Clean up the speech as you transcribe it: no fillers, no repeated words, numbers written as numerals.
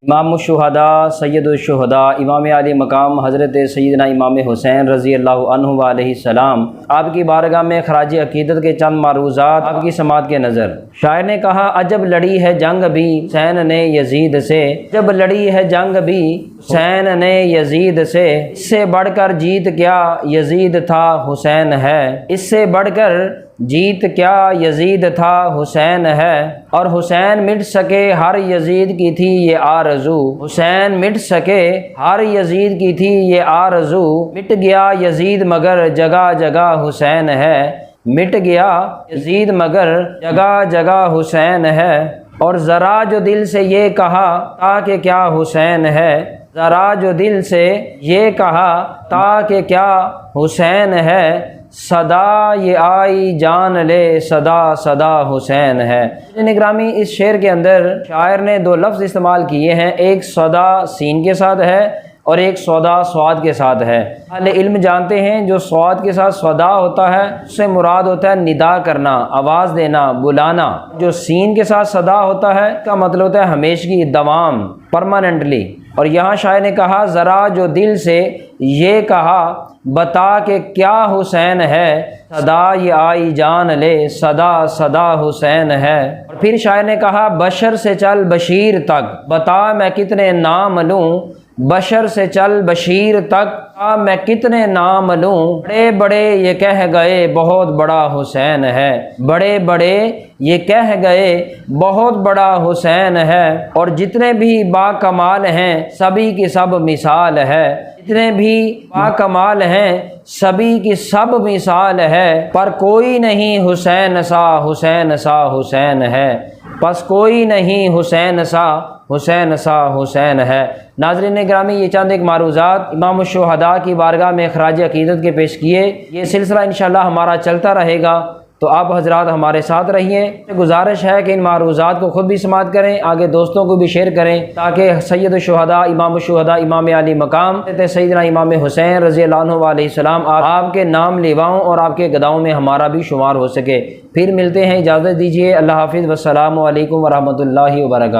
इमामुश्शुहदा सय्यदुश्शुहदा इमाम आली मकाम हज़रत सैयदना इमाम हुसैन रज़ी अल्लाहु अन्हु अलैहिस्सलाम आपकी बारगाह में खराज अक़ीदत के चंद मारूज़ात आपकी समात के नज़र। शायर ने कहा, अजब लड़ी है जंग भी हुसैन ने यजीद से, जब लड़ी है जंग भी हुसैन ने यजीद से, इससे बढ़कर जीत क्या यजीद था हुसैन है, इससे बढ़कर जीत क्या यजीद था हुसैन है। और हुसैन मिट सके हर यजीद की थी ये आरज़ू, हुसैन मिट सके हर यजीद की थी ये आरज़ू, मिट गया यजीद मगर जगह जगह हुसैन है, मिट गया यजीद मगर जगह जगह हुसैन है। और ज़रा जो दिल से ये कहा ताकि क्या हुसैन है, ज़रा जो दिल से ये कहा ताकि क्या हुसैन है, सदा ये आई जान ले सदा सदा हुसैन है। निगरामी इस शेर के अंदर शायर ने दो लफ्ज़ इस्तेमाल किए हैं, एक सदा सीन के साथ है और एक सौदा स्वाद के साथ है। अहले इल्म जानते हैं जो स्वाद के साथ सौदा होता है उससे मुराद होता है निदा करना, आवाज़ देना, बुलाना। जो सीन के साथ सदा होता है का मतलब होता है हमेशगी, दवाम, परमानेंटली। और यहाँ शायर ने कहा, ज़रा जो दिल से ये कहा बता के क्या हुसैन है, सदा ये आई जान ले सदा सदा हुसैन है। और फिर शायर ने कहा, बशर से चल बशीर तक बता मैं कितने नाम लूँ, बशर से चल बशीर तक मैं कितने नाम लूँ, बड़े बड़े ये कह गए बहुत बड़ा हुसैन है, बड़े बड़े ये कह गए बहुत बड़ा हुसैन है। और जितने भी बाकमाल हैं सभी की सब मिसाल है, जितने भी बाकमाल हैं सभी की सब मिसाल है, पर कोई नहीं हुसैन सा हुसैन सा हुसैन है, बस कोई नहीं हुसैन सा हुसैन सा हुसैन है। नाज़रीन ग्रामी, ये चंद एक मारूज़ात इमामुश्शुहदा की बारगाह में खराज अक़ीदत के पेश किए। ये सिलसिला इंशाअल्लाह हमारा चलता रहेगा, तो आप हजरात हमारे साथ रहिए। गुजारिश है कि इन मारूज़ात को ख़ुद भी समात करें, आगे दोस्तों को भी शेयर करें, ताकि सैयदुश्शुहदा इमामुश्शुहदा इमाम आली मकाम सैयदना इमाम हुसैन रज़ी अल्लाहु अलैहिस्सलाम आपके नाम लेवाओं और आपके गदाओं में हमारा भी शुमार हो सके। फिर मिलते हैं, इजाज़त दीजिए, अल्लाह हाफ़िज़, वस्सलामु अलैकुम वरहमतुल्लाहि वबरकातुहू।